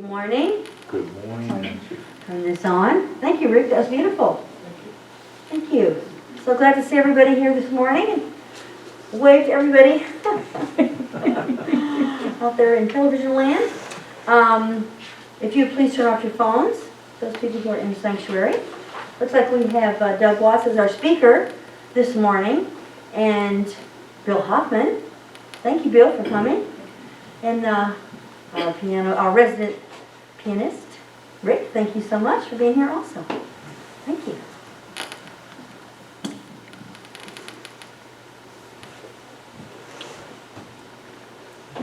Good morning. Good morning. Turn this on. Thank you, Rick. That was beautiful. Thank you. So glad to see everybody here this morning. Wave to everybody out there in television land. If you please turn off your phones, those people who are in the sanctuary. Looks like we have Doug Watts as our speaker this morning, and Bill Hoffman. Thank you, Bill, for coming. And our resident pianist, Rick. Thank you so much for being here also. Thank you.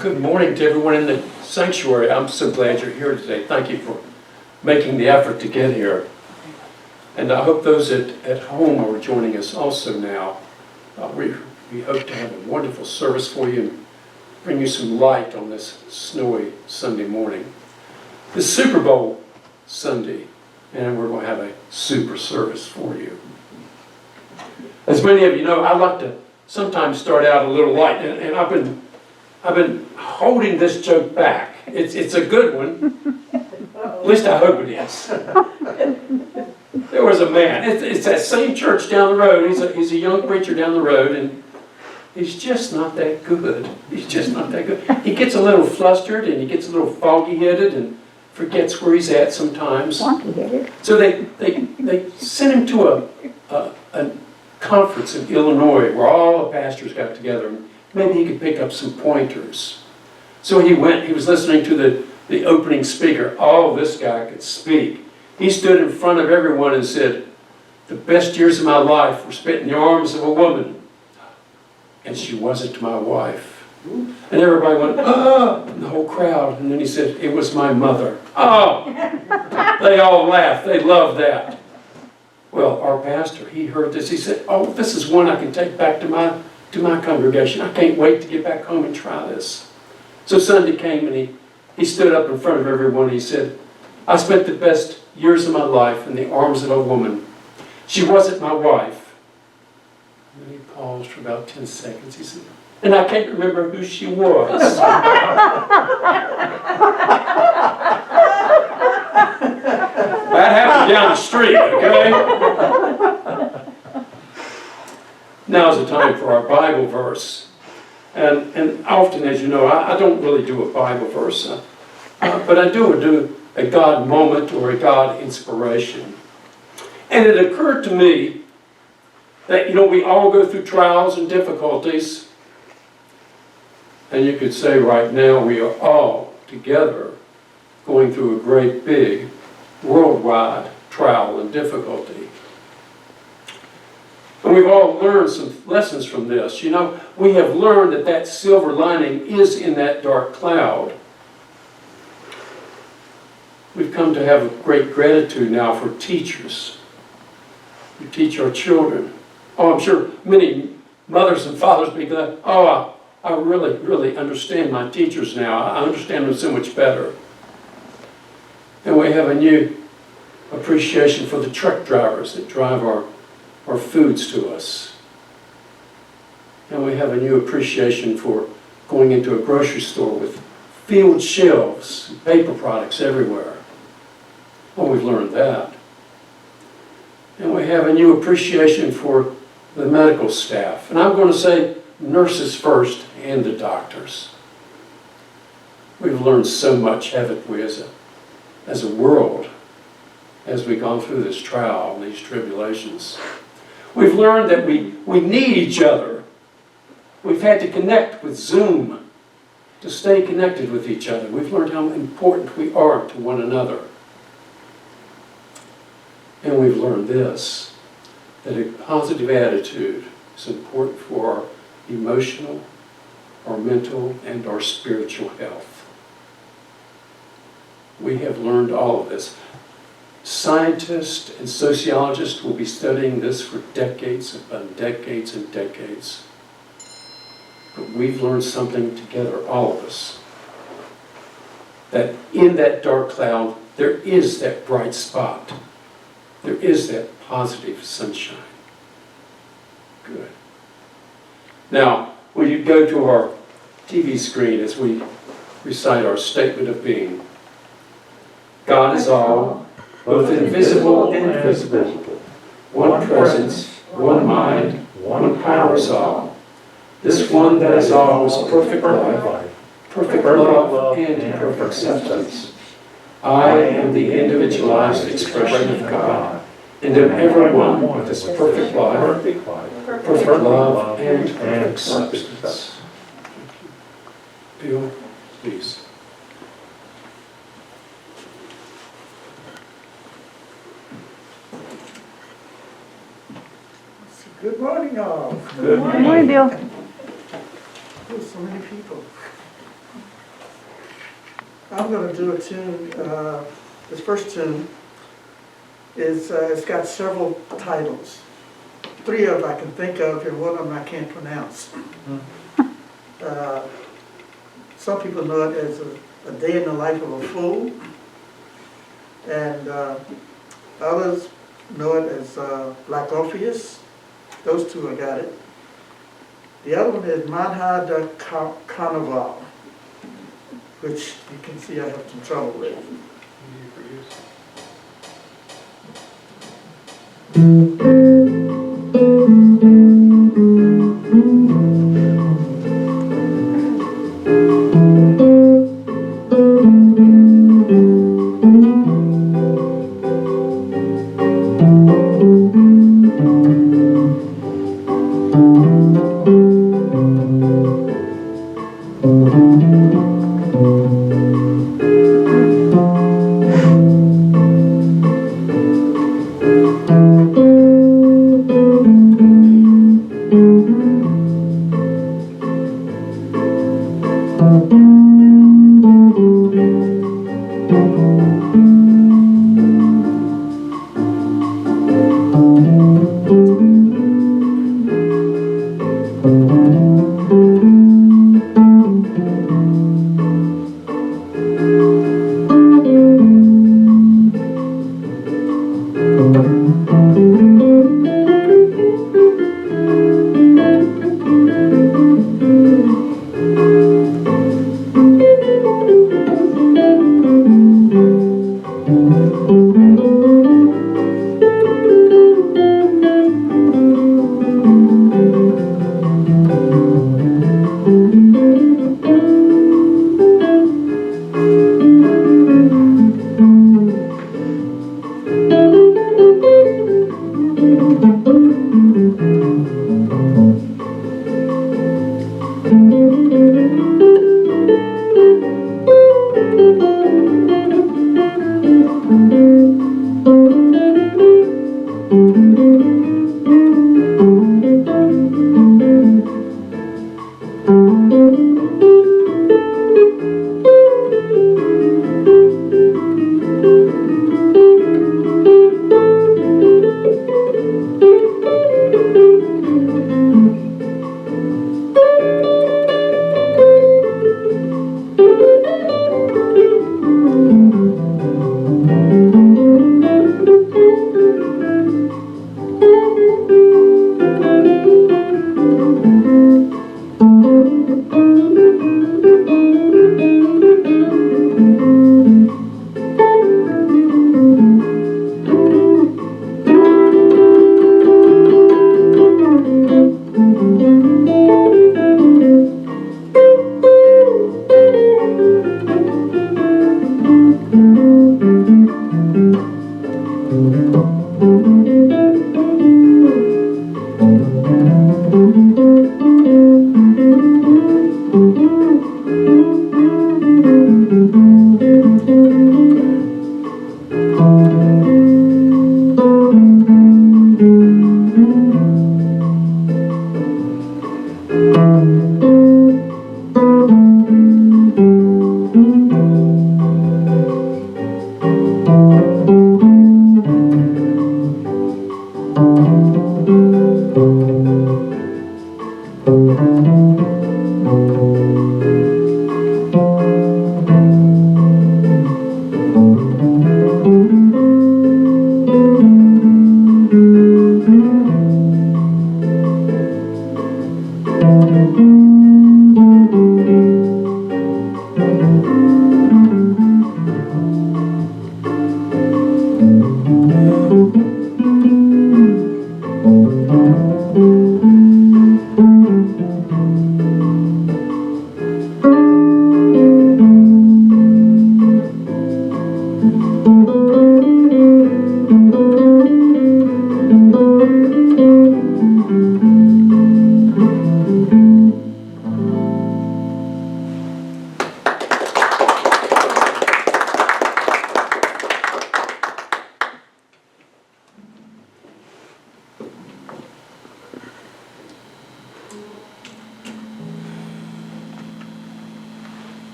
Good morning to everyone in the sanctuary. I'm so glad you're here today. Thank you for making the effort to get here. And I hope those at home are joining us also now. We hope to have a wonderful service for you and bring you some light on this snowy Sunday morning. It's Super Bowl Sunday, and we're going to have a super service for you. As many of you know, I like to sometimes start out a little light, and I've been holding this joke back. It's a good one. At least I hope it is. There was a man. It's that same church down the road. He's a young preacher down the road, and he's just not that good. He's just not that good. He gets a little flustered, and he gets a little foggy-headed, and forgets where he's at sometimes. Foggy-headed. So they sent him to a conference in Illinois where all the pastors got together. Maybe he could pick up some pointers. So he went. He was listening to the opening speaker. Oh, this guy could speak. He stood in front of everyone and said, "The best years of my life were spent in the arms of a woman, and she wasn't my wife." And everybody went, "Oh," in the whole crowd. And then he said, "It was my mother." Oh, they all laughed. They loved that. Well, our pastor, he heard this. He said, "Oh, this is one I can take back to my congregation. I can't wait to get back home and try this." So Sunday came, and he stood up in front of everyone. And he said, "I spent the best years of my life in the arms of a woman. She wasn't my wife." And then he paused for about 10 seconds. He said, "And I can't remember who she was." That happened down the street, okay? Now's the time for our Bible verse. And often, as you know, I don't really do a Bible verse, but I do a God moment or a God inspiration. And it occurred to me that, we all go through trials and difficulties. And you could say right now we are all together going through a great big worldwide trial and difficulty. And we've all learned some lessons from this. We have learned that silver lining is in that dark cloud. We've come to have a great gratitude now for teachers who teach our children. Oh, I'm sure many mothers and fathers be glad. Oh, I really, really understand my teachers now. I understand them so much better. And we have a new appreciation for the truck drivers that drive our foods to us. And we have a new appreciation for going into a grocery store with filled shelves and paper products everywhere. Well, we've learned that. And we have a new appreciation for the medical staff. And I'm going to say nurses first and the doctors. We've learned so much, haven't we, as a world, as we've gone through this trial and these tribulations. We've learned that we need each other. We've had to connect with Zoom to stay connected with each other. We've learned how important we are to one another. And we've learned this, that a positive attitude is important for our emotional, our mental, and our spiritual health. We have learned all of this. Scientists and sociologists will be studying this for decades upon decades and decades. But we've learned something together, all of us, that in that dark cloud, there is that bright spot. There is that positive sunshine. Good. Now, will you go to our TV screen as we recite our statement of being? God is all, both invisible and visible. One presence, one mind, one power is all. This one that is all is perfect love and perfect substance. I am the individualized expression of God, and am everyone with this perfect life, perfect love, and perfect substance. Bill, please. Good morning, all. Good morning, Bill. There's so many people. I'm going to do a tune. This first tune is it's got several titles. 3 of them I can think of, and 1 of them I can't pronounce. Some people know it as a Day in the Life of a Fool, and others know it as Black Orpheus. Those 2 I got it. The other one is Manha de Carnival, which you can see I have some trouble with.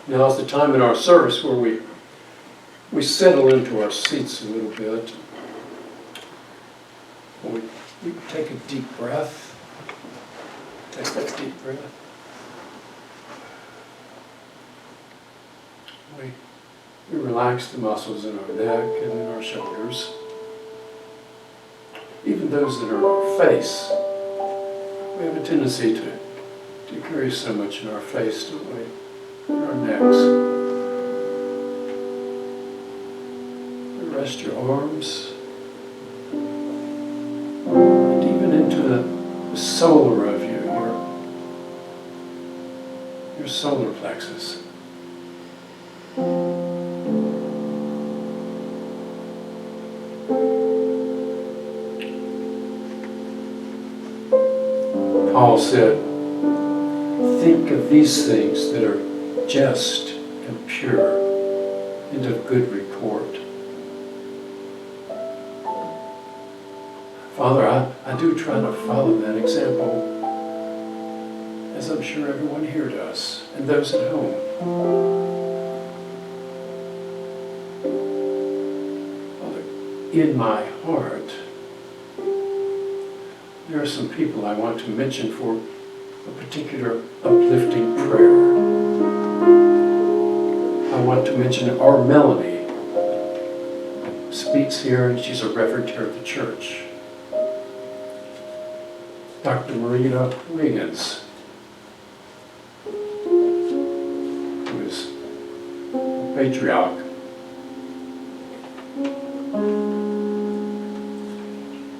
Now is the time in our service where we settle into our seats a little bit. We take a deep breath. Take that deep breath. We relax the muscles in our neck and in our shoulders. Even those that are on our face. We have a tendency to carry so much in our face, don't we? In our necks. Rest your arms. And even into the solar of you, your solar plexus. Paul said, think of these things that are just and pure and of good report. Father, I do try to follow that example, as I'm sure everyone here does, and those at home. Father, in my heart, there are some people I want to mention for a particular uplifting prayer. I want to mention our Melanie speaks here, and she's a reverend here at the church. Dr. Marina Wiggins, who is a patriarch.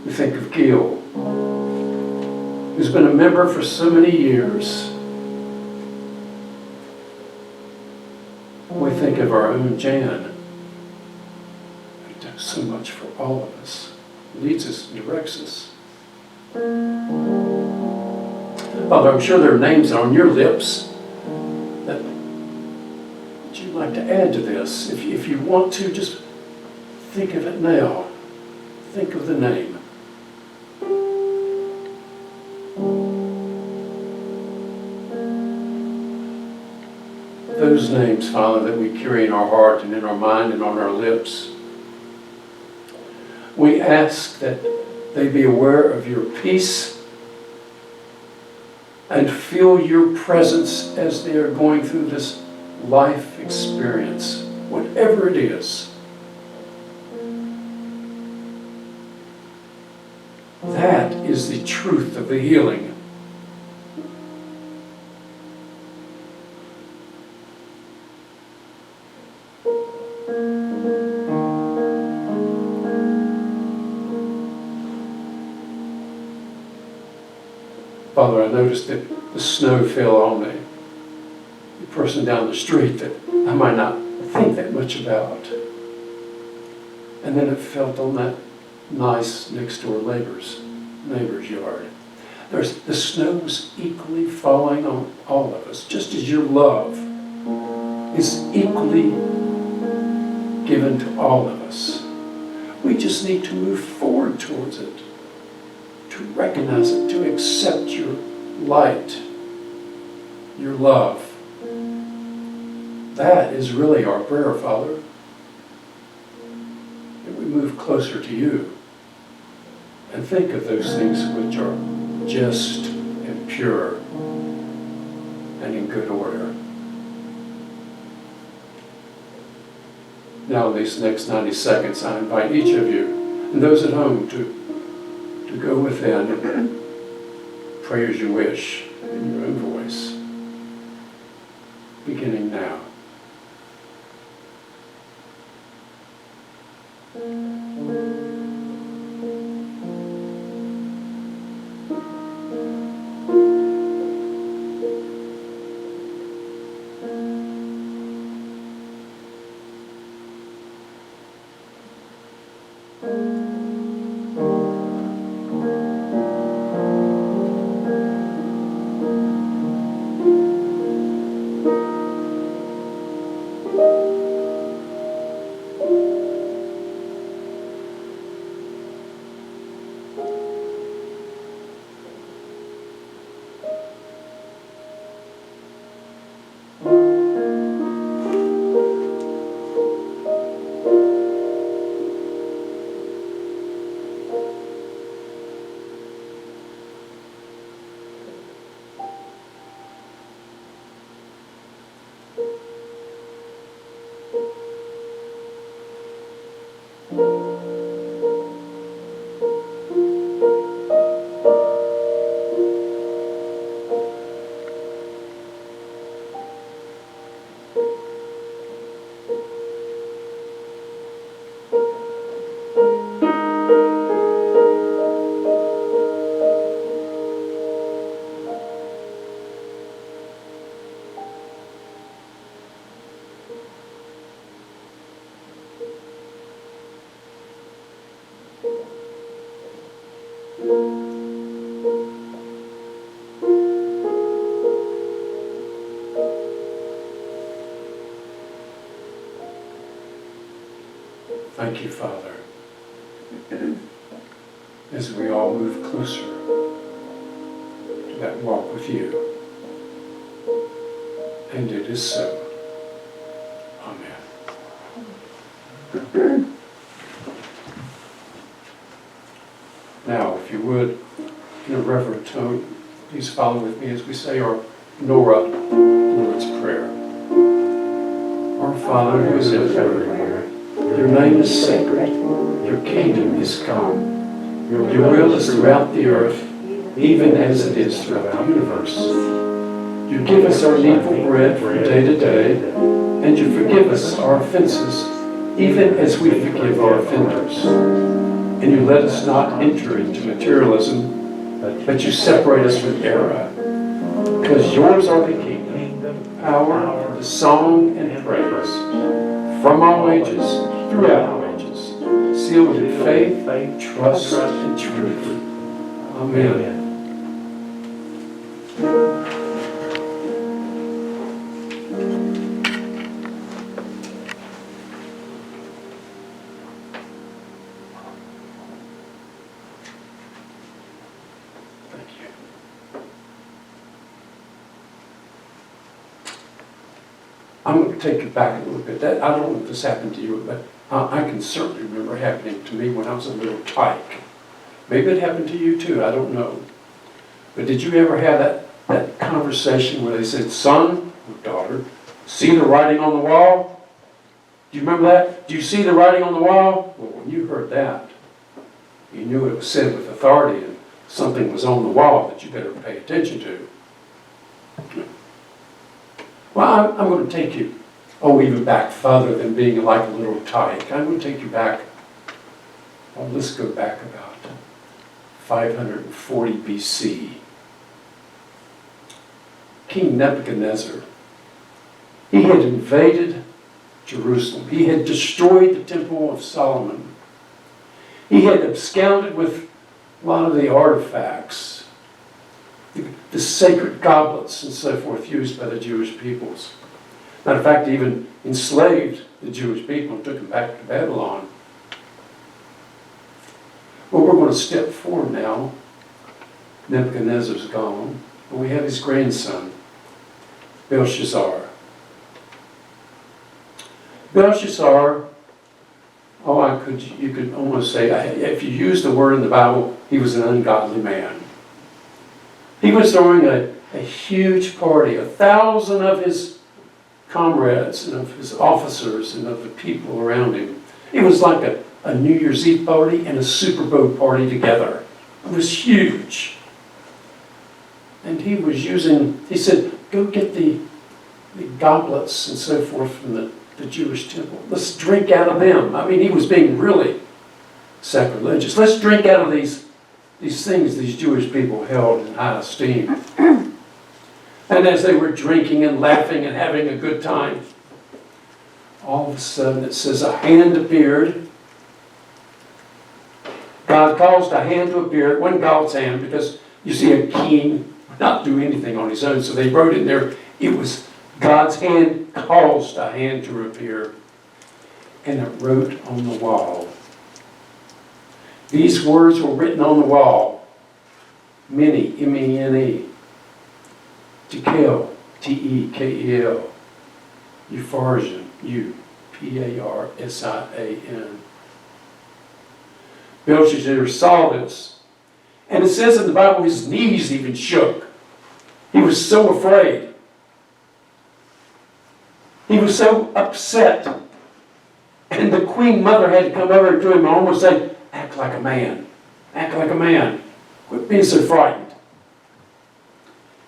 We think of Gil, who's been a member for so many years. We think of our own Jan, who does so much for all of us, leads us and directs us. Father, I'm sure there are names on your lips that you'd like to add to this. If you want to, just think of it now. Think of the name. Those names, Father, that we carry in our heart and in our mind and on our lips, we ask that they be aware of your peace and feel your presence as they are going through this life experience, whatever it is. That is the truth of the healing. Father, I noticed that the snow fell on the person down the street that I might not think that much about. And then it fell on that nice next door neighbor's yard. The snow was equally falling on all of us, just as your love is equally given to all of us. We just need to move forward towards it, to recognize it, to accept your light, your love. That is really our prayer, Father. That we move closer to you and think of those things which are just and pure and in good order. Now in these next 90 seconds, I invite each of you and those at home to go within and pray as you wish in your own voice, beginning now. Thank you, Father, as we all move closer to that walk with you. And it is so. Amen. Now, if you would, in a reverent tone, please follow with me as we say our Lord's Prayer. Our Father who is everywhere, your name is sacred, your kingdom is come, your will is throughout the earth, even as it is throughout the universe. You give us our needful bread from day to day, and you forgive us our offenses, even as we forgive our offenders. And you let us not enter into materialism, but you separate us from error. Because yours are the kingdom, power, the song, and praise, from all ages, throughout all ages, sealed in faith, trust, and truth. Amen. I'm going to take you back a little bit. I don't know if this happened to you, but I can certainly remember happening to me when I was a little tyke. Maybe it happened to you too, I don't know. But did you ever have that conversation where they said, son or daughter, see the writing on the wall? Do you remember that? Do you see the writing on the wall? Well, when you heard that, you knew it was said with authority and something was on the wall that you better pay attention to. Well, I'm going to take you, even back further than being like a little tyke. I'm going to take you back, let's go back about 540 BC. King Nebuchadnezzar, he had invaded Jerusalem. He had destroyed the Temple of Solomon. He had absconded with a lot of the artifacts, the sacred goblets and so forth used by the Jewish peoples. Matter of fact, he even enslaved the Jewish people and took them back to Babylon. Well, we're going to step forward now. Nebuchadnezzar's gone, but we have his grandson, Belshazzar. Belshazzar, you could almost say, if you use the word in the Bible, he was an ungodly man. He was throwing a huge party. 1,000 of his comrades and of his officers and of the people around him. It was like a New Year's Eve party and a Super Bowl party together. It was huge. And he said, go get the goblets and so forth from the Jewish temple. Let's drink out of them. I mean, he was being really sacrilegious. Let's drink out of these things these Jewish people held in high esteem. And as they were drinking and laughing and having a good time, all of a sudden it says a hand appeared. God caused a hand to appear. It wasn't God's hand because you see a king not do anything on his own. So they wrote in there, it was God's hand caused a hand to appear. And it wrote on the wall. These words were written on the wall. Mene, M-E-N-E. Tekel, T-E-K-E-L. Upharsin, U-P-A-R-S-I-A-N. Belshazzar saw this. And it says in the Bible, his knees even shook. He was so afraid. He was so upset. And the queen mother had to come over to him and almost say, act like a man. Act like a man. Quit being so frightened.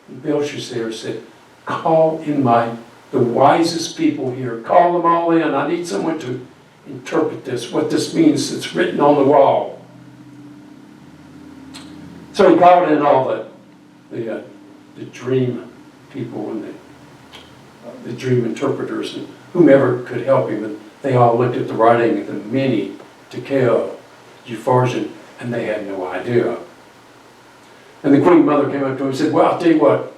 And Belshazzar said, call in the wisest people here. Call them all in. I need someone to interpret this, what this means. It's written on the wall. So he called in all the dream people and the dream interpreters and whomever could help him. And they all looked at the writing of the Mene, Tekel, Upharsin, and they had no idea. And the queen mother came up to him and said, well, I'll tell you what,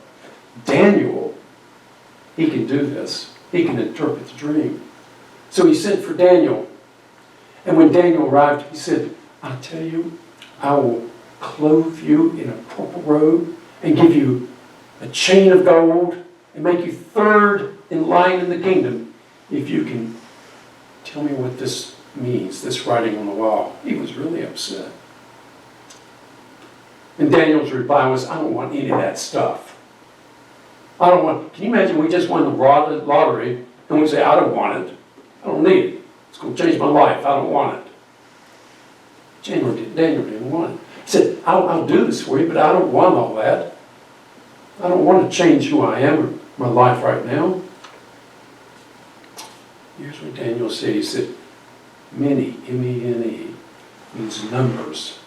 Daniel, he can do this. He can interpret the dream. So he sent for Daniel. And when Daniel arrived, he said, I tell you, I will clothe you in a purple robe and give you a chain of gold and make you third in line in the kingdom if you can tell me what this means, this writing on the wall. He was really upset. And Daniel's reply was, I don't want any of that stuff. I don't want, can you imagine we just won the lottery and we say, I don't want it. I don't need it. It's going to change my life. I don't want it. Daniel didn't want it. He said, I'll do this for you, but I don't want all that. I don't want to change who I am or my life right now. Here's what Daniel said. He said, many, M-E-N-E, means numbers.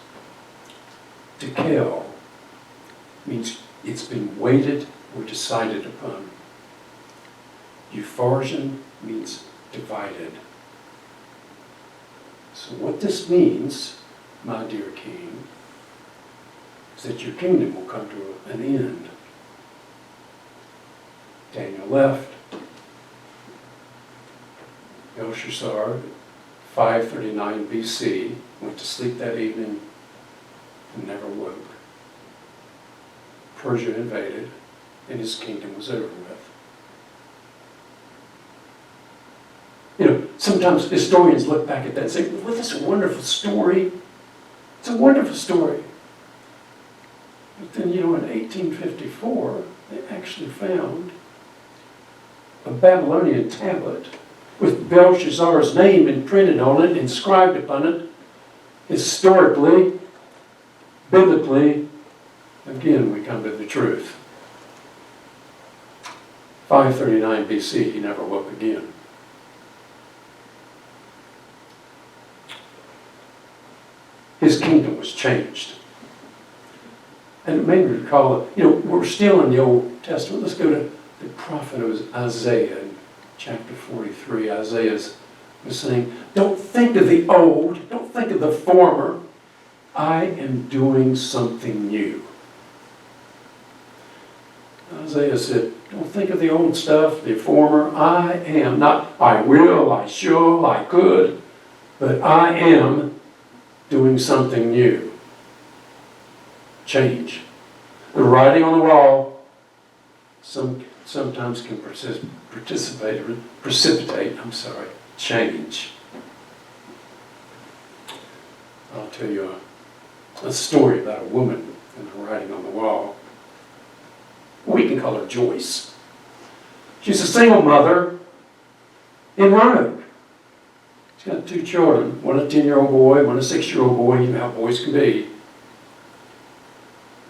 Tekel means it's been weighted or decided upon. Upharsin means divided. So what this means, my dear king, is that your kingdom will come to an end. Daniel left. Belshazzar, 539 BC, went to sleep that evening and never woke. Persia invaded, and his kingdom was over with. You know, sometimes historians look back at that and say, well, that's a wonderful story. It's a wonderful story. But then, you know, in 1854, they actually found a Babylonian tablet with Belshazzar's name imprinted on it, inscribed upon it, historically, biblically. Again, we come to the truth. 539 BC, he never woke again. His kingdom was changed. And it made me recall, you know, we're still in the Old Testament. Let's go to the prophet of Isaiah in chapter 43. Isaiah was saying, don't think of the old, don't think of the former. I am doing something new. Isaiah said, don't think of the old stuff, the former. I am, not I will, I shall, I could, but I am doing something new. Change. The writing on the wall sometimes can precipitate change. I'll tell you a story about a woman and the writing on the wall. We can call her Joyce. She's a single mother in Roanoke. She's got 2 children, one a 10-year-old boy, one a 6-year-old boy. You know how boys can be.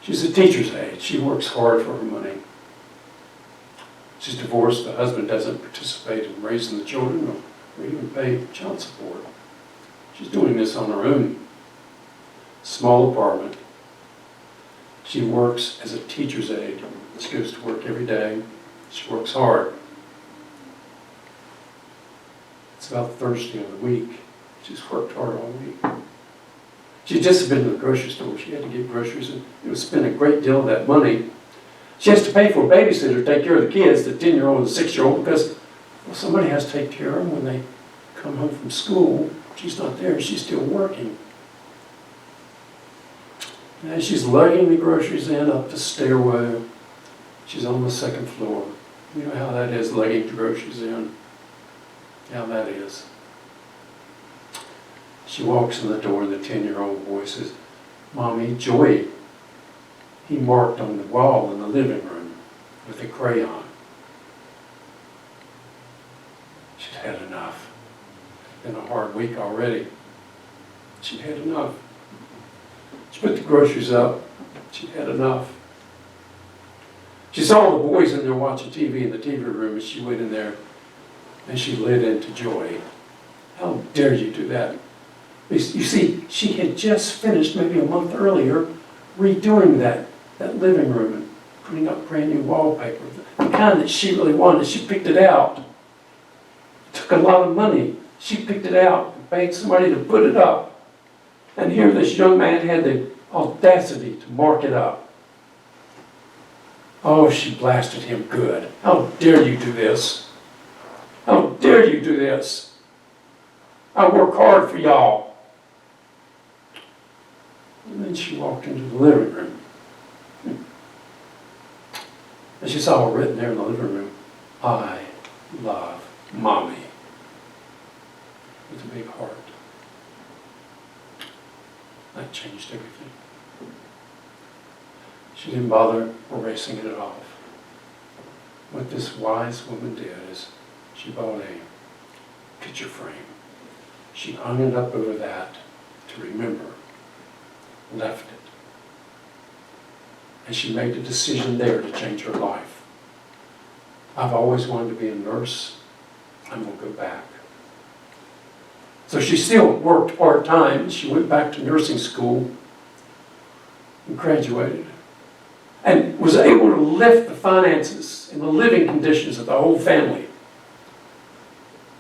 She's a teacher's aide. She works hard for her money. She's divorced. The husband doesn't participate in raising the children or even pay child support. She's doing this on her own. Small apartment. She works as a teacher's aide. She goes to work every day. She works hard. It's about Thursday of the week. She's worked hard all week. She'd just been to the grocery store. She had to get groceries and it would spend a great deal of that money. She has to pay for a babysitter to take care of the kids, the 10-year-old and the 6-year-old, because well, somebody has to take care of them when they come home from school. She's not there. She's still working. And as she's lugging the groceries in up the stairway, she's on the 2nd floor. You know how that is, lugging the groceries in. How that is. She walks in the door and the 10-year-old boy says, Mommy, Joey, he marked on the wall in the living room with a crayon. She'd had enough. It's been a hard week already. She'd had enough. She put the groceries up. She'd had enough. She saw the boys in there watching TV in the TV room, and she went in there and she lit into joy. How dare you do that? You see, she had just finished, maybe a month earlier, redoing that living room and putting up brand new wallpaper. The kind that she really wanted. She picked it out. It took a lot of money. She picked it out and paid somebody to put it up. And here this young man had the audacity to mark it up. Oh, she blasted him good. How dare you do this? How dare you do this? I work hard for y'all. And then she walked into the living room. And she saw written there in the living room, I love Mommy. With a big heart. That changed everything. She didn't bother erasing it off. What this wise woman did is she bought a picture frame. She hung it up over that to remember, left it. And she made a decision there to change her life. I've always wanted to be a nurse. I'm going to go back. So she still worked part-time. She went back to nursing school and graduated. And was able to lift the finances and the living conditions of the whole family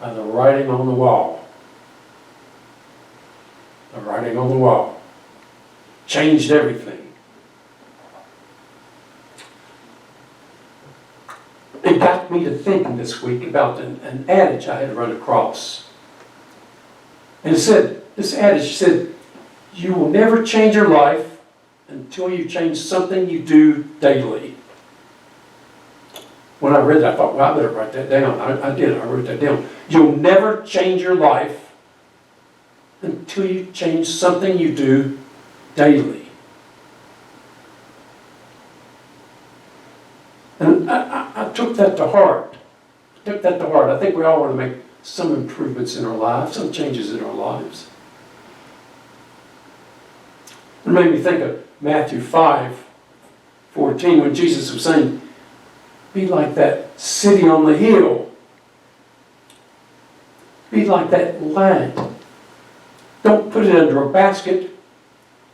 by the writing on the wall. The writing on the wall changed everything. It got me to thinking this week about an adage I had run across. And it said, this adage said, you will never change your life until you change something you do daily. When I read that, I thought, well, I better write that down. I did. I wrote that down. You'll never change your life until you change something you do daily. And I took that to heart. I think we all want to make some improvements in our lives, some changes in our lives. It made me think of Matthew 5:14, when Jesus was saying, be like that city on the hill. Be like that light. Don't put it under a basket,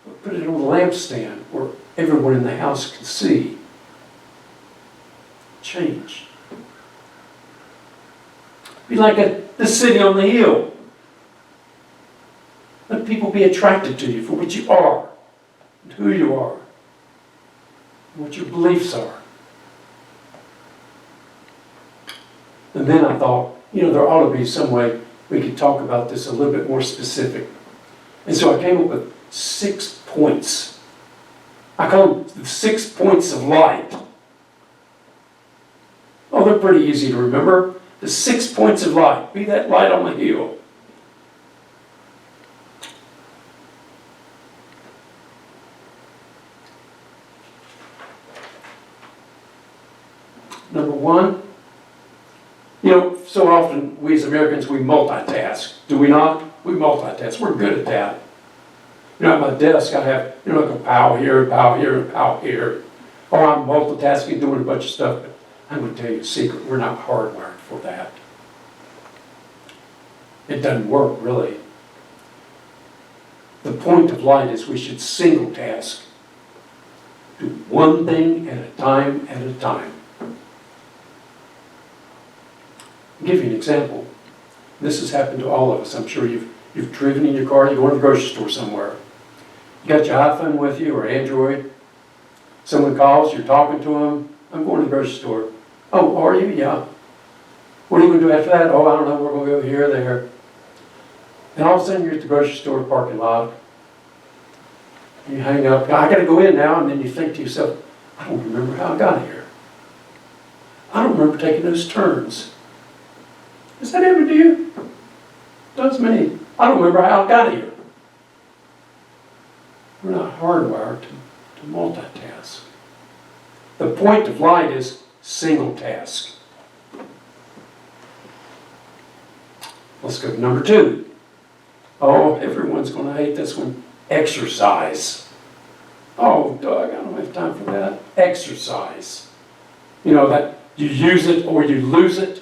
but put it on a lampstand where everyone in the house can see. Change. Be like the city on the hill. Let people be attracted to you for what you are, and who you are, and what your beliefs are. And then I thought, there ought to be some way we could talk about this a little bit more specific. And so I came up with 6 points. I call them the 6 points of light. Oh, they're pretty easy to remember. The 6 points of light. Be that light on the hill. Number 1, so often we as Americans, we multitask. Do we not? We multitask. We're good at that. At my desk, I have, like a pow here, pow here, and pow here. Or I'm multitasking, doing a bunch of stuff. But I'm going to tell you a secret. We're not hardwired for that. It doesn't work, really. The point of light is we should single task. Do one thing at a time at a time. I'll give you an example. This has happened to all of us. I'm sure you've driven in your car, you go to the grocery store somewhere. You got your iPhone with you or Android. Someone calls, you're talking to them. I'm going to the grocery store. Oh, are you? Yeah. What are you going to do after that? Oh, I don't know. We're going to go here or there. And all of a sudden you're at the grocery store parking lot. You hang up. I got to go in now. And then you think to yourself, I don't remember how I got here. I don't remember taking those turns. Does that happen to you? It does me. I don't remember how I got here. We're not hardwired to multitask. The point of light is single task. Let's go to number 2. Oh, everyone's going to hate this one. Exercise. Oh, Doug, I don't have time for that. Exercise. That you use it or you lose it.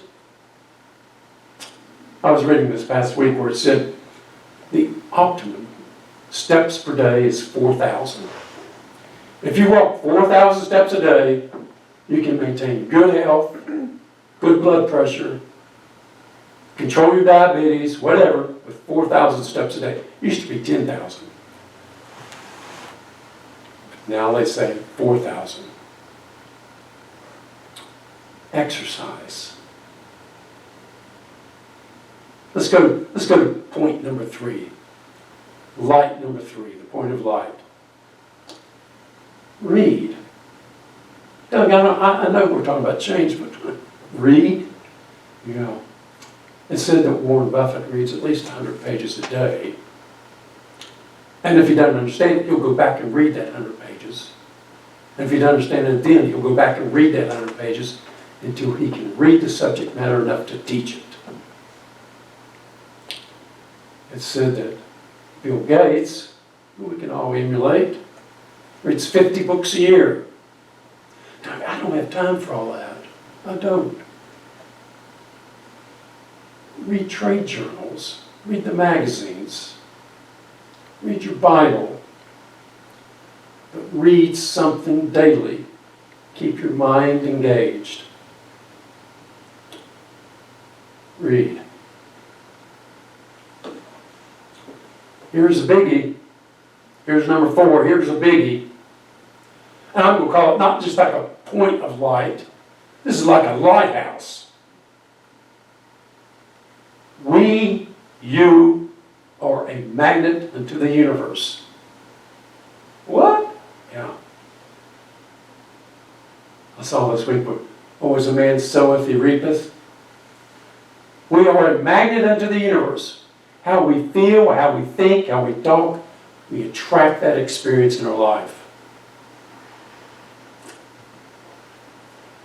I was reading this past week where it said the optimum steps per day is 4,000. If you walk 4,000 steps a day, you can maintain good health, good blood pressure, control your diabetes, whatever, with 4,000 steps a day. It used to be 10,000. Now they say 4,000. Exercise. Let's go to point number 3. Light number 3, the point of light. Read. Doug, I know we're talking about change, but read. You know, it's said that Warren Buffett reads at least 100 pages a day. And if he doesn't understand it, he'll go back and read that 100 pages. And if he doesn't understand it then, he'll go back and read that 100 pages until he can read the subject matter enough to teach it. It's said that Bill Gates, who we can all emulate, reads 50 books a year. I don't have time for all that. I don't. Read trade journals. Read the magazines. Read your Bible. But read something daily. Keep your mind engaged. Read. Here's a biggie. Here's number 4. Here's a biggie. And I'm going to call it not just like a point of light. This is like a lighthouse. You are a magnet unto the universe. What? Yeah. I saw this week, what was a man soweth, he reapeth? We are a magnet unto the universe. How we feel, how we think, how we talk, we attract that experience in our life.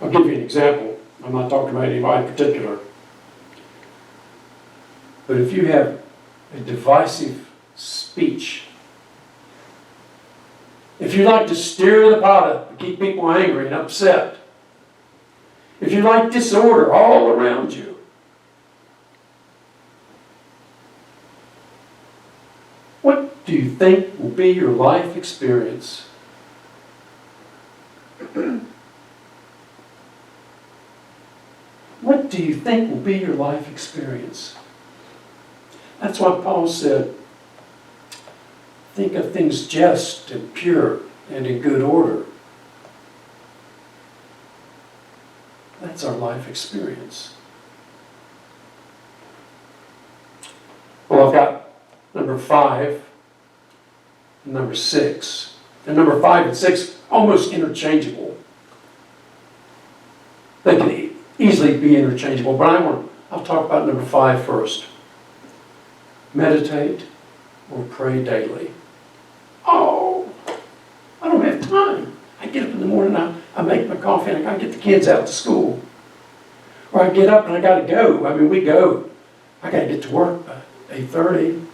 I'll give you an example. I'm not talking about anybody in particular. But if you have a divisive speech, if you like to stir the pot up and keep people angry and upset, if you like disorder all around you, what do you think will be your life experience? What do you think will be your life experience? That's what Paul said. Think of things just and pure and in good order. That's our life experience. Well, I've got number 5 and number 6. And number 5 and 6 almost interchangeable. They can easily be interchangeable, but I'll talk about number 5 first. Meditate or pray daily. Oh, I don't have time. I get up in the morning, I make my coffee, and I gotta get the kids out to school. Or I get up and I gotta go. I mean, we go. I gotta get to work by 8:30.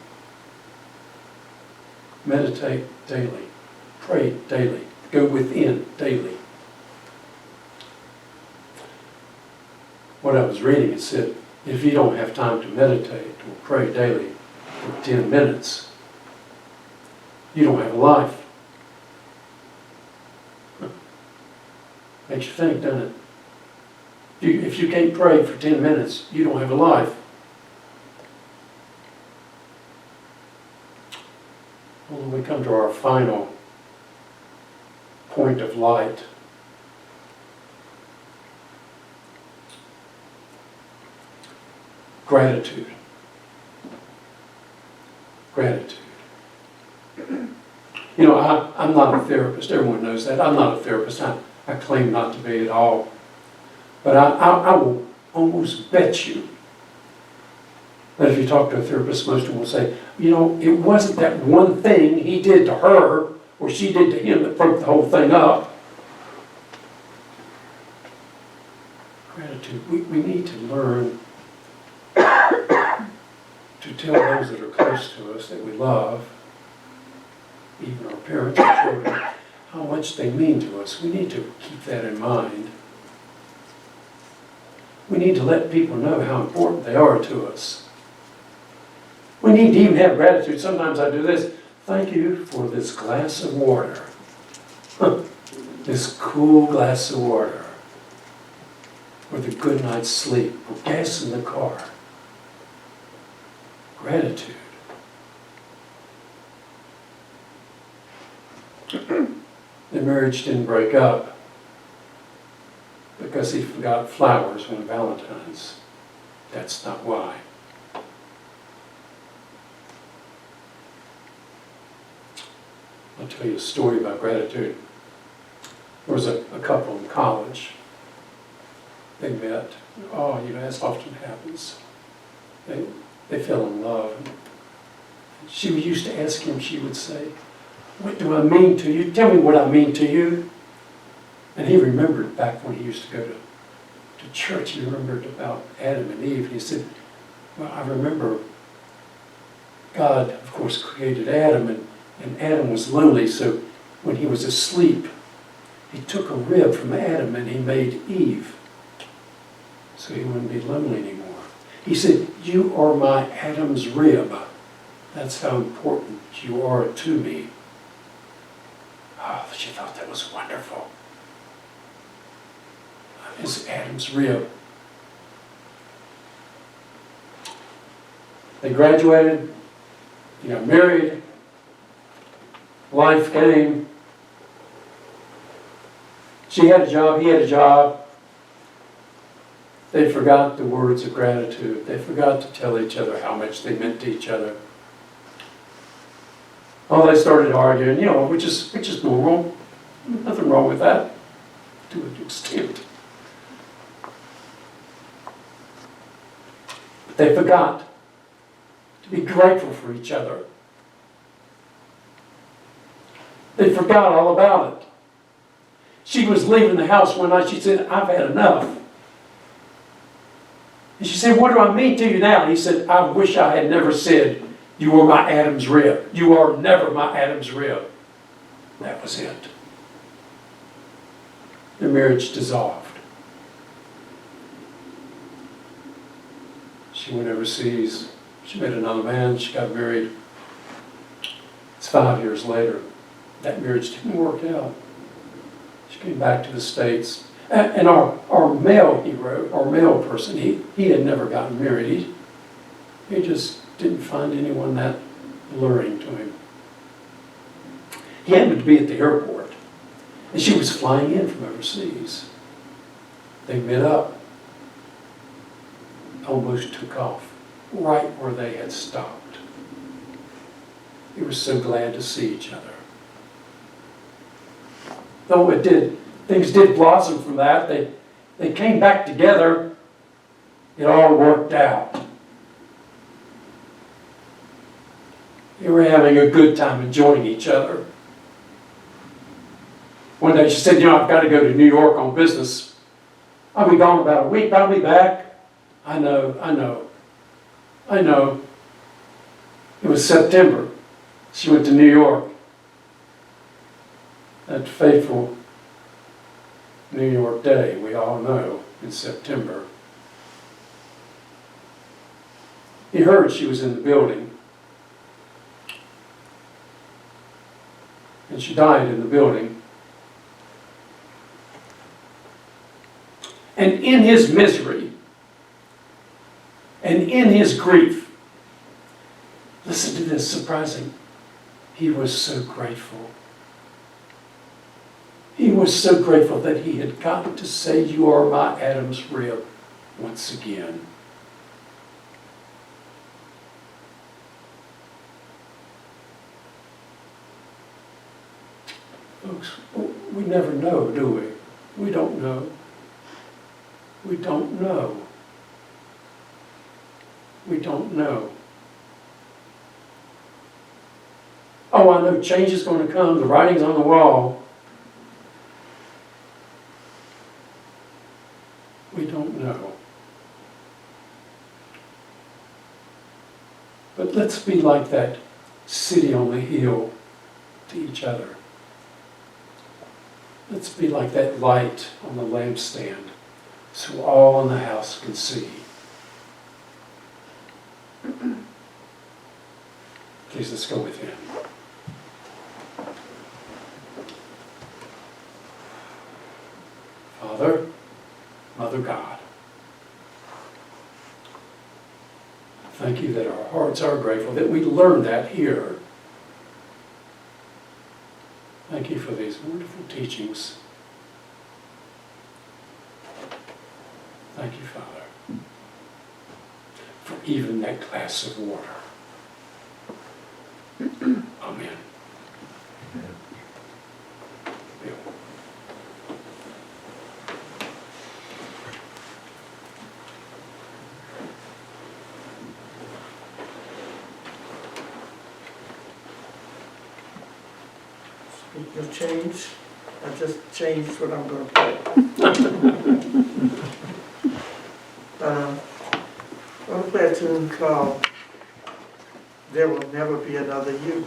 Meditate daily. Pray daily. Go within daily. What I was reading, it said, if you don't have time to meditate or pray daily for 10 minutes, you don't have a life. Makes you think, doesn't it? If you can't pray for 10 minutes, you don't have a life. Well, when we come to our final point of light, gratitude. Gratitude. You know, I'm not a therapist. Everyone knows that. I'm not a therapist. I claim not to be at all. But I will almost bet you that if you talk to a therapist, most of them will say, you know, it wasn't that one thing he did to her or she did to him that broke the whole thing up. Gratitude. We need to learn to tell those that are close to us that we love, even our parents and children, how much they mean to us. We need to keep that in mind. We need to let people know how important they are to us. We need to even have gratitude. Sometimes I do this. Thank you for this glass of water. This cool glass of water. Or the good night's sleep. Or gas in the car. Gratitude. The marriage didn't break up because he forgot flowers on Valentine's. That's not why. I'll tell you a story about gratitude. There was a couple in college. They met. Oh, as often happens. They fell in love. She used to ask him, she would say, "What do I mean to you? Tell me what I mean to you." And he remembered back when he used to go to church, he remembered about Adam and Eve. He said, "Well, I remember God, of course, created Adam, and Adam was lonely, so when he was asleep, he took a rib from Adam and he made Eve, so he wouldn't be lonely anymore." He said, "You are my Adam's rib. That's how important you are to me." Oh, she thought that was wonderful. His Adam's rib. They graduated, he got married, life came. She had a job, he had a job. They forgot the words of gratitude. They forgot to tell each other how much they meant to each other. Oh, they started arguing, which is normal. Nothing wrong with that, to an extent. But they forgot to be grateful for each other. They forgot all about it. She was leaving the house one night. She said, "I've had enough." And she said, "What do I mean to you now?" And he said, "I wish I had never said, 'You are my Adam's rib.' You are never my Adam's rib." That was it. The marriage dissolved. She went overseas. She met another man. She got married. It's 5 years later. That marriage didn't work out. She came back to the States. And our male hero, our male person, he had never gotten married. He just didn't find anyone that alluring to him. He happened to be at the airport, and she was flying in from overseas. They met up, almost took off, right where they had stopped. They were so glad to see each other. Though things did blossom from that. They came back together. It all worked out. They were having a good time enjoying each other. One day she said, "I've got to go to New York on business. I'll be gone about a week. I'll be back." I know. It was September. She went to New York. That fateful New York day, we all know, in September. He heard she was in the building. And she died in the building. And in his misery, and in his grief, listen to this, surprising, he was so grateful. He was so grateful that he had gotten to say, "You are my Adam's rib," once again. Folks, we never know, do we? We don't know. We don't know. We don't know. Oh, I know change is going to come. The writing's on the wall. We don't know. But let's be like that city on the hill to each other. Let's be like that light on the lampstand so all in the house can see. Please, let's go with him. Father, Mother God, thank you that our hearts are grateful, that we learn that here. Thank you for these wonderful teachings. Thank you, Father, for even that glass of water. Amen. your change. I just changed what I'm gonna play. I'm gonna play a tune called There Will Never Be Another You.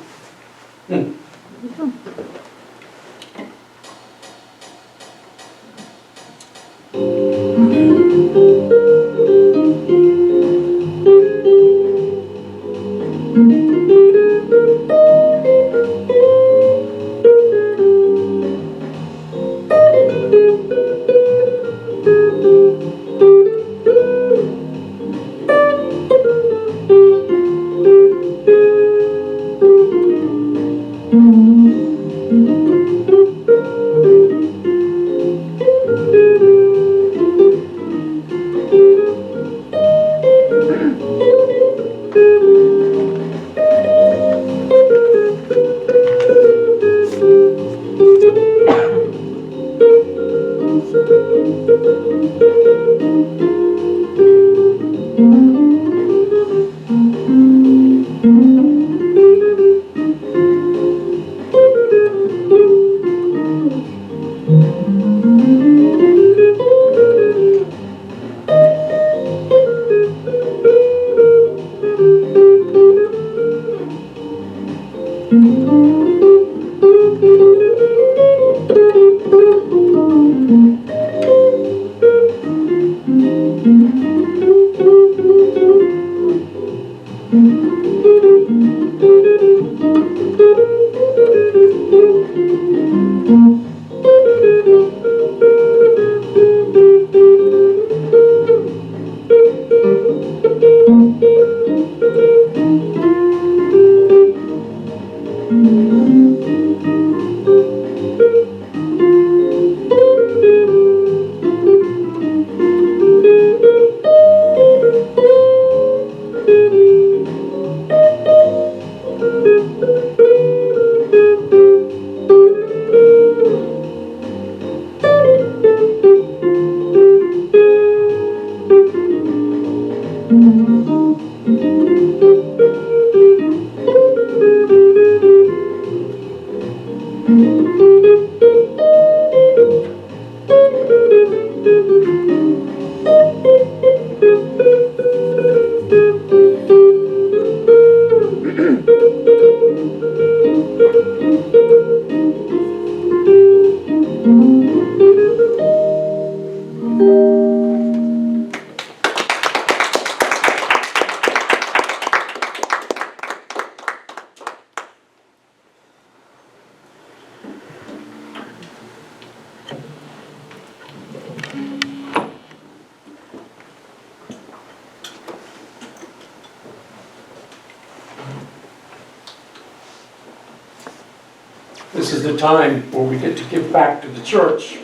This is the time where we get to give back to the church.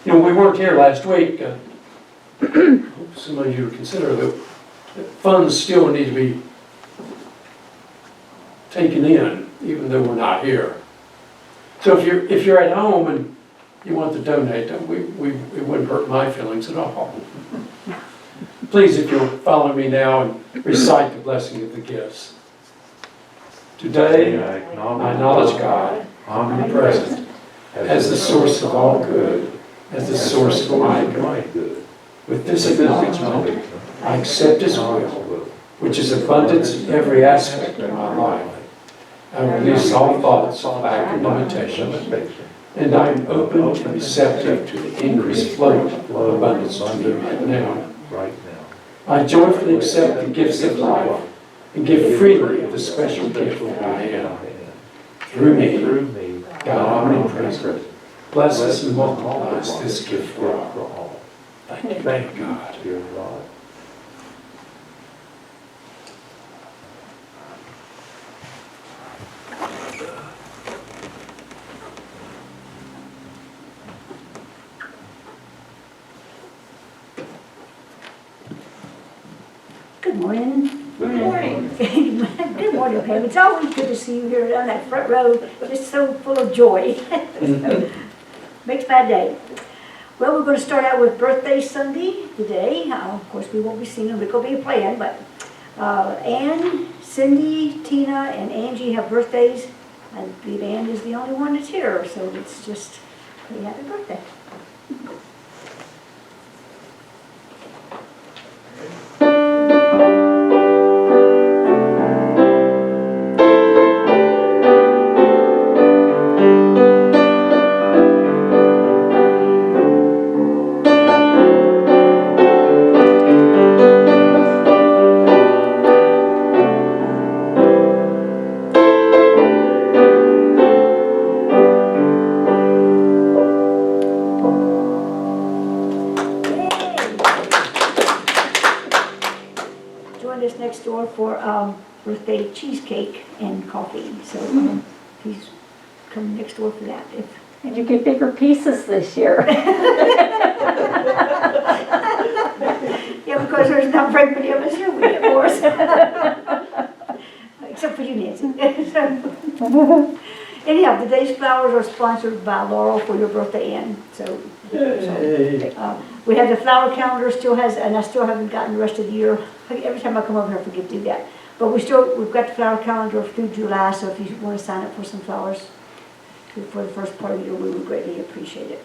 You know, we weren't here last week. Some of you consider that funds still need to be taken in, even though we're not here. So if you're at home and you want to donate, it wouldn't hurt my feelings at all. Please, if you'll follow me now and recite the blessing of the gifts. Today, I acknowledge God, omnipresent, as the source of all good, as the source of my good. With this acknowledgement, I accept His will, which is abundance in every aspect of my life. I release all thoughts of lack and limitation, and I am open and receptive to the increased flow of abundance to me right now. I joyfully accept the gifts of life and give freely of the special gift that I am. Through me, God omnipresent, blesses and multiplies this gift for all. Thank you, God. Good morning. Good morning. Good morning, Pam. It's always good to see you here on that front row, just so full of joy. Makes my day. Well, we're going to start out with Birthday Sunday today. Of course, we won't be singing, but it'll be a plan. But Ann, Cindy, Tina, and Angie have birthdays. I believe Ann is the only one that's here, so it's just a happy birthday. Joined us next door for birthday cheesecake and coffee. So he's coming next door for that. Did you get bigger pieces this year? Yeah, because there's not very many of us here, we get more. Except for you, Nancy. Anyhow, today's flowers are sponsored by Laurel for your birthday, Ann. So we have the flower calendar still has, and I still haven't gotten the rest of the year. Every time I come over here, I forget to do that. But we've got the flower calendar through July, so if you want to sign up for some flowers for the first part of the year, we would greatly appreciate it.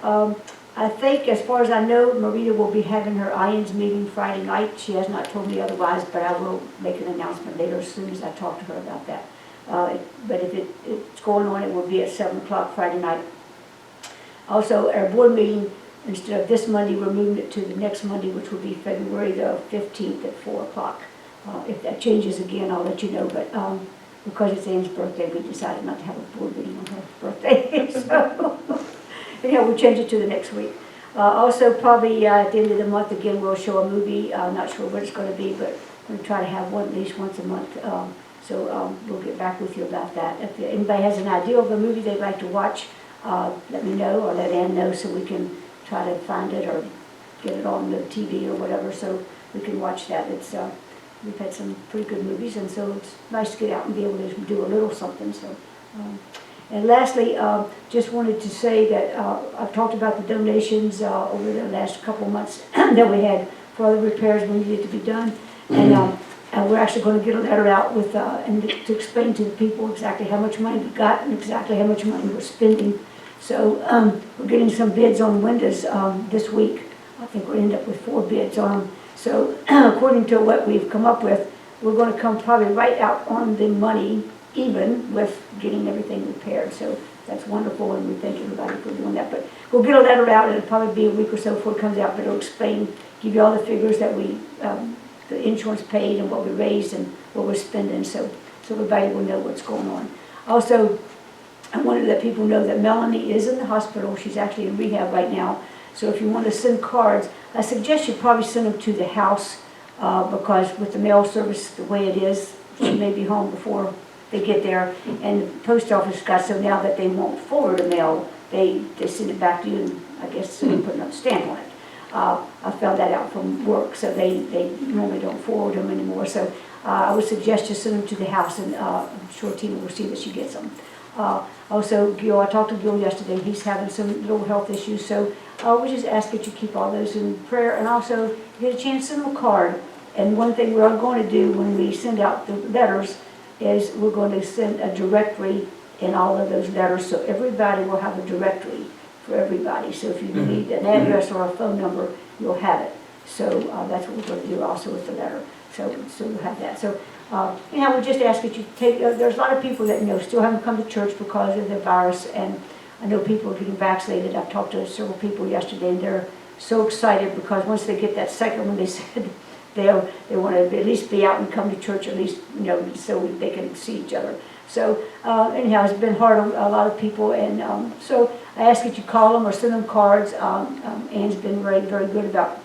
I think, as far as I know, Marita will be having her IANS meeting Friday night. She has not told me otherwise, but I will make an announcement later as soon as I talk to her about that. But if it's going on, it will be at 7 o'clock Friday night. Also, our board meeting, instead of this Monday, we're moving it to the next Monday, which will be February the 15th at 4 o'clock. If that changes again, I'll let you know, but because it's Ann's birthday, we decided not to have a board meeting on her birthday. So, anyhow, we'll change it to the next week. Also, probably at the end of the month, again, we'll show a movie. I'm not sure what it's going to be, but we'll try to have one at least once a month. So we'll get back with you about that. If anybody has an idea of a movie they'd like to watch, let me know or let Ann know so we can try to find it or get it on the TV or whatever so we can watch that. We've had some pretty good movies, and so it's nice to get out and be able to do a little something. So, and lastly, just wanted to say that I've talked about the donations over the last couple of months that we had for all the repairs we needed to be done, and we're actually going to get a letter out with and to explain to the people exactly how much money we got and exactly how much money we're spending. So we're getting some bids on windows this week. I think we'll end up with 4 bids on them. So according to what we've come up with, we're going to come probably right out on the money, even with getting everything repaired. So that's wonderful, and we thank everybody for doing that. But we'll get a letter out, and it'll probably be a week or so before it comes out, but it'll explain, give you all the figures that we, the insurance paid and what we raised and what we're spending, so everybody will know what's going on. Also, I wanted to let people know that Melanie is in the hospital. She's actually in rehab right now. So if you want to send cards, I suggest you probably send them to the house because with the mail service the way it is, she may be home before they get there. And the post office got so now that they won't forward the mail, they send it back to you, and I guess they put another stamp on it. I found that out from work, so they normally don't forward them anymore. So I would suggest you send them to the house, and I'm sure Tina will see that she gets them. Also, Gil, I talked to Gil yesterday. He's having some little health issues, so we just ask that you keep all those in prayer. And also, if you get a chance, send them a card. And one thing we're going to do when we send out the letters is we're going to send a directory in all of those letters, so everybody will have a directory for everybody. So if you need an address or a phone number, you'll have it. So that's what we're going to do also with the letter. So you'll have that. So anyhow, we just ask that you take, there's a lot of people that, still haven't come to church because of the virus, and I know people are getting vaccinated. I've talked to several people yesterday, and they're so excited because once they get that second one, they said they want to at least be out and come to church, at least, so they can see each other. So anyhow, it's been hard on a lot of people, and so I ask that you call them or send them cards. Ann's been very, very good about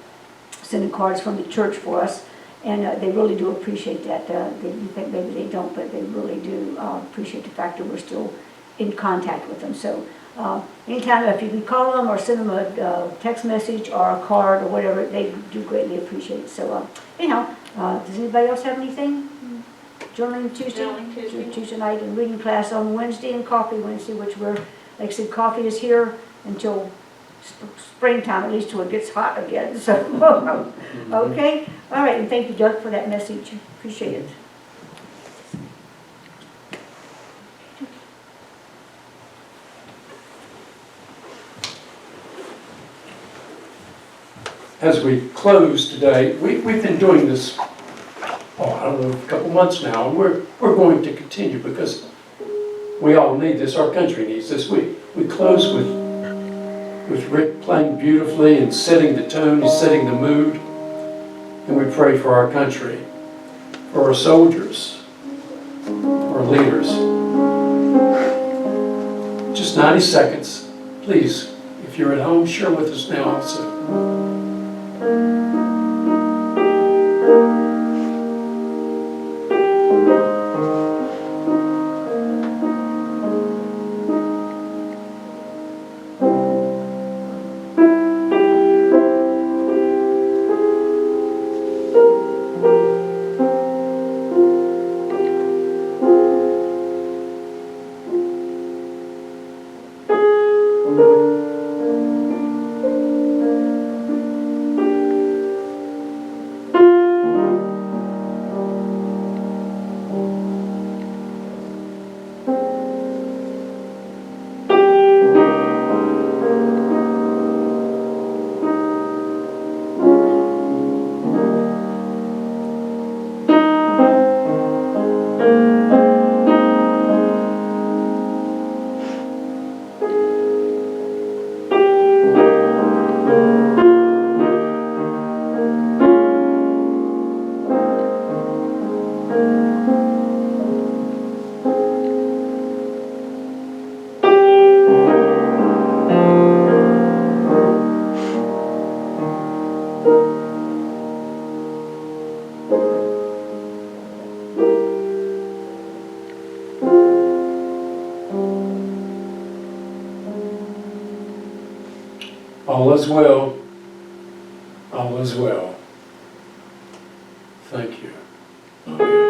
sending cards from the church for us, and they really do appreciate that. You think maybe they don't, but they really do appreciate the fact that we're still in contact with them. So anytime, if you can call them or send them a text message or a card or whatever, they do greatly appreciate it. So anyhow, does anybody else have anything? Journaling Tuesday night, and reading class on Wednesday, and coffee Wednesday, which we're, like I said, coffee is here until springtime, at least till it gets hot again. So, okay. All right, and thank you, Doug, for that message. Appreciate it. as we close today, we've been doing this, I don't know, a couple months now, and we're going to continue because we all need this, our country needs this. We close with Rick playing beautifully and setting the tone, he's setting the mood, and we pray for our country, for our soldiers, for our leaders. Just 90 seconds, please, if you're at home, share with us now also. All is well. All is well. Thank you. Amen.